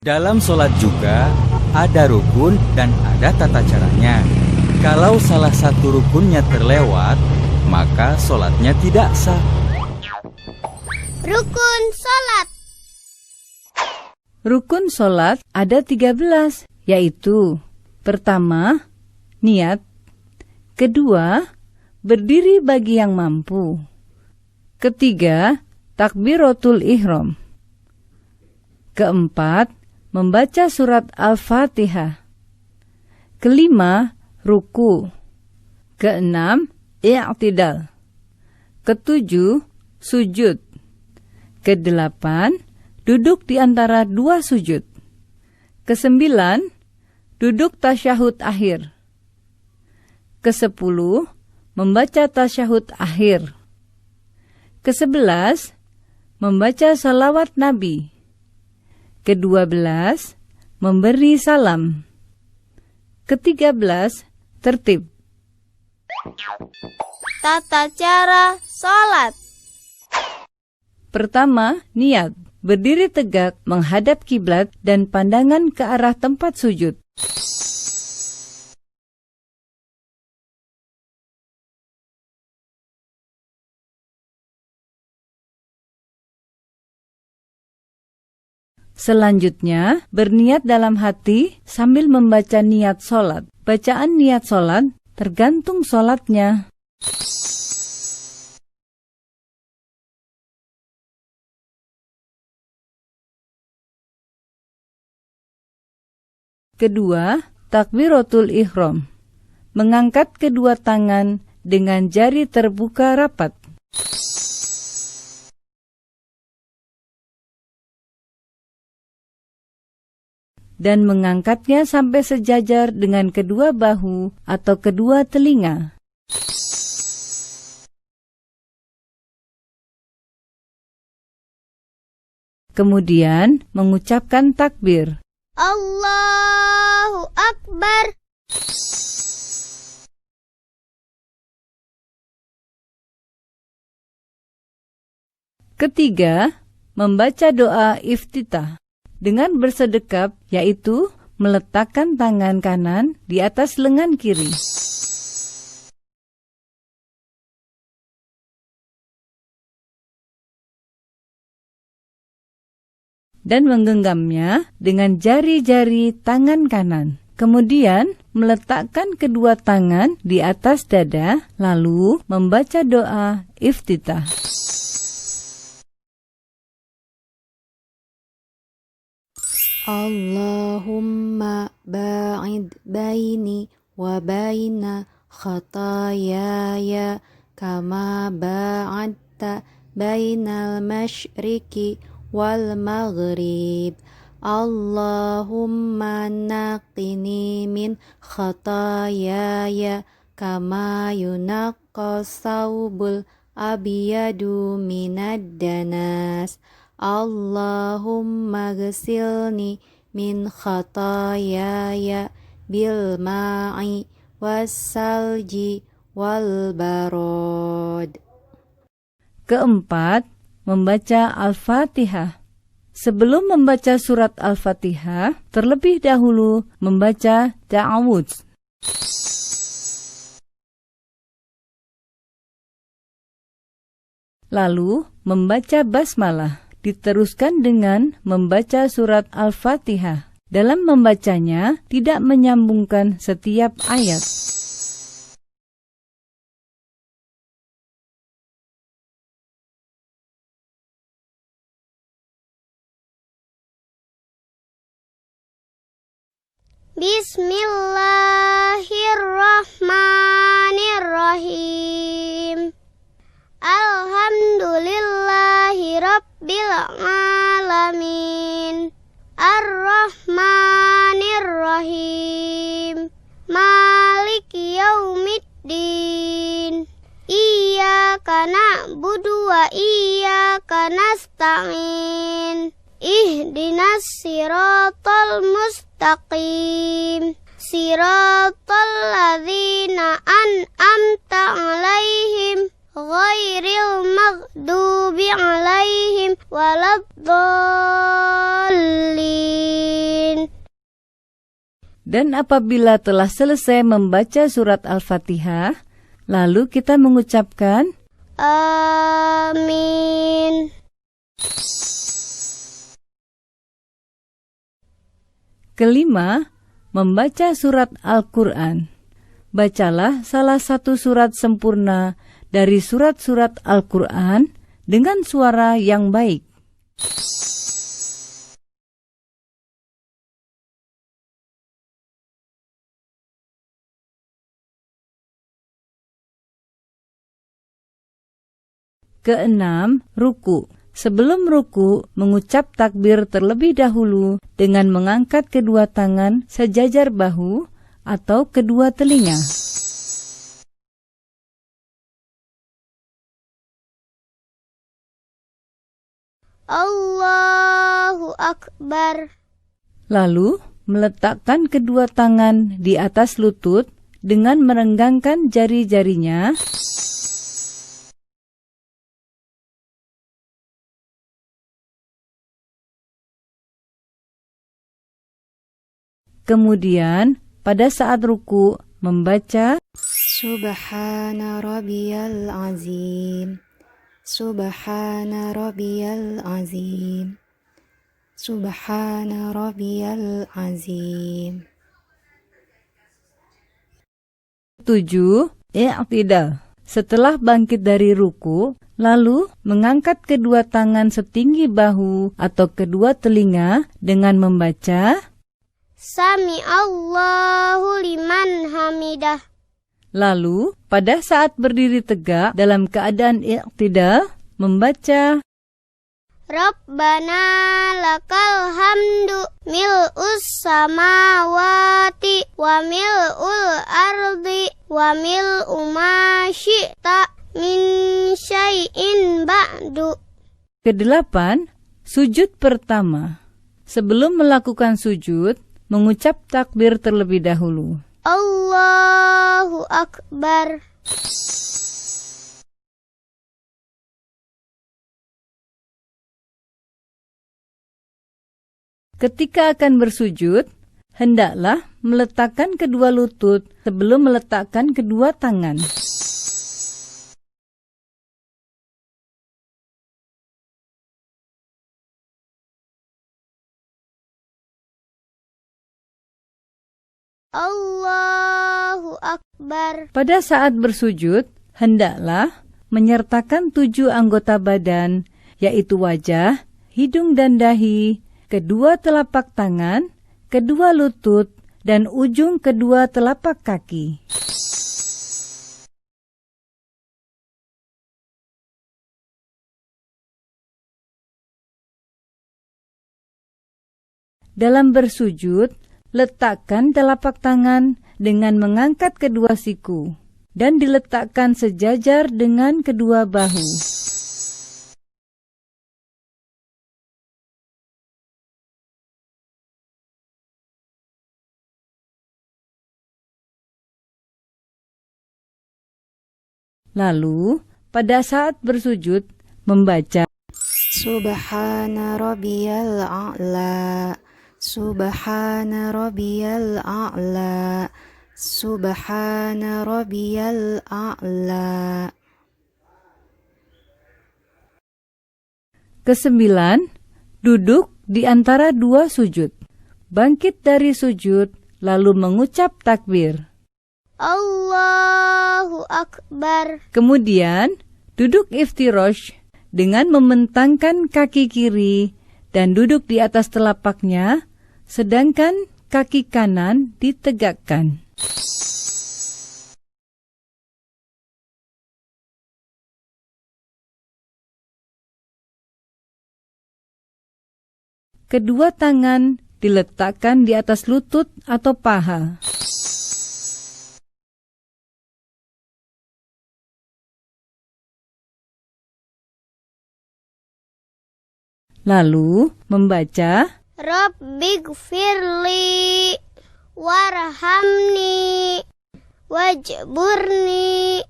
Dalam sholat juga ada rukun dan ada tata caranya. Kalau salah satu rukunnya terlewat, maka sholatnya tidak sah. Rukun sholat. Rukun sholat ada 13, yaitu pertama, niat. Kedua, berdiri bagi yang mampu. Ketiga, takbiratul ihram. Keempat, membaca surat Al-Fatihah. Kelima, ruku. Keenam, i'tidal. Ketujuh, sujud. Kedelapan, duduk di antara dua sujud. Kesembilan, duduk tasyahud akhir. Kesepuluh, membaca tasyahud akhir. Kesebelas, membaca salawat Nabi. Ke-12, memberi salam. Ke-13, tertib. Tata cara sholat. Pertama, niat. Berdiri tegak menghadap kiblat dan pandangan ke arah tempat sujud. Selanjutnya, berniat dalam hati sambil membaca niat sholat. Bacaan niat sholat tergantung sholatnya. Kedua, takbiratul ihram. Mengangkat kedua tangan dengan jari terbuka rapat. Dan mengangkatnya sampai sejajar dengan kedua bahu atau kedua telinga. Kemudian mengucapkan takbir. Allahu Akbar. Ketiga, membaca doa iftitah. Dengan bersedekap, yaitu meletakkan tangan kanan di atas lengan kiri. Dan menggenggamnya dengan jari-jari tangan kanan. Kemudian meletakkan kedua tangan di atas dada, lalu membaca doa iftitah. Allahumma ba'id baini wa baina khatayaya kama ba'adta bainal masyriqi wal maghrib. Allahumma naqini min khatayaya kama yunaqqas thawbul abyadu minad danas. Allahumma ghsilni min khatayaya bil ma'i wassalji wal barod. Keempat, membaca Al-Fatihah. Sebelum membaca surat Al-Fatihah, terlebih dahulu membaca ta'awudz. Lalu membaca basmalah. Diteruskan dengan membaca surat Al-Fatihah. Dalam membacanya, tidak menyambungkan setiap ayat. Bismillahirrahmanirrahim. Alhamdulillahi Rabbil Alamin. Ar-Rahmanir-Rahim. Maliki Yaumiddin. Iyyaka na'budu wa iyyaka nasta'in. Ihdinas siratal mustaqim. Siratal ladzina an'amta 'alaihim ghairil maghdubi alaihim waladdallin. Dan apabila telah selesai membaca surat Al-Fatihah, lalu kita mengucapkan Amin. Kelima, membaca surat Al-Quran. Bacalah salah satu surat sempurna dari surat-surat Al-Quran dengan suara yang baik. Keenam, ruku. Sebelum ruku, mengucap takbir terlebih dahulu dengan mengangkat kedua tangan sejajar bahu atau kedua telinga. Allahu Akbar. Lalu, meletakkan kedua tangan di atas lutut dengan merenggangkan jari-jarinya. Kemudian, pada saat ruku, membaca Subhana rabbiyal azim. Subhana rabbiyal azim. Subhana rabbiyal azim. 7. I'tidal. Setelah bangkit dari ruku, lalu mengangkat kedua tangan setinggi bahu atau kedua telinga dengan membaca Sami Allahu liman hamidah. Lalu, pada saat berdiri tegak dalam keadaan i'tidal, membaca Rabbana lakal hamdu mil'us samawati wa mil'ul ardi wa mil'u ma syi'ta min syai'in ba'du. Kedelapan, sujud pertama. Sebelum melakukan sujud, mengucap takbir terlebih dahulu. Allahu Akbar. Ketika akan bersujud, hendaklah meletakkan kedua lutut sebelum meletakkan kedua tangan. Allahu Akbar. Pada saat bersujud, hendaklah menyertakan 7 anggota badan, yaitu wajah, hidung dan dahi, kedua telapak tangan, kedua lutut, dan ujung kedua telapak kaki. Dalam bersujud, letakkan telapak tangan dengan mengangkat kedua siku dan diletakkan sejajar dengan kedua bahu. Lalu, pada saat bersujud, membaca Subhana rabbiyal a'la. Subhana rabbiyal a'la. Subhana rabbiyal a'la. Kesembilan, duduk di antara 2 sujud. Bangkit dari sujud, lalu mengucap takbir. Allahu Akbar. Kemudian, duduk iftirosh dengan membentangkan kaki kiri dan duduk di atas telapaknya, sedangkan kaki kanan ditegakkan. Kedua tangan diletakkan di atas lutut atau paha. Lalu membaca Rabbighfirli warhamni wajburni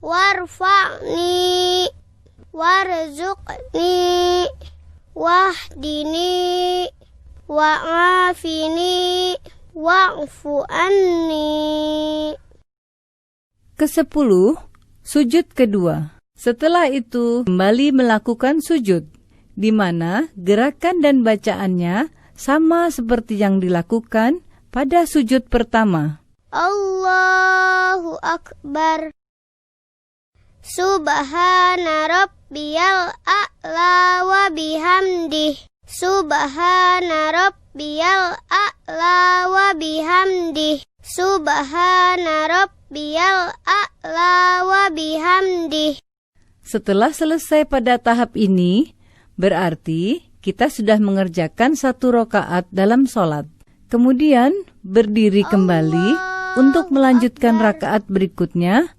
warfa'ni, warzuqni, wahdini, wa'afini, wa'fu anni. Ke-10, sujud kedua. Setelah itu, kembali melakukan sujud, di mana gerakan dan bacaannya sama seperti yang dilakukan pada sujud pertama. Allahu Akbar. Subhana rabbiyal a'la wa bihamdih. Subhana rabbiyal a'la wa bihamdih. Subhana rabbiyal a'la wa bihamdih. Setelah selesai pada tahap ini, berarti kita sudah mengerjakan 1 rakaat dalam sholat. Kemudian berdiri kembali untuk melanjutkan rakaat berikutnya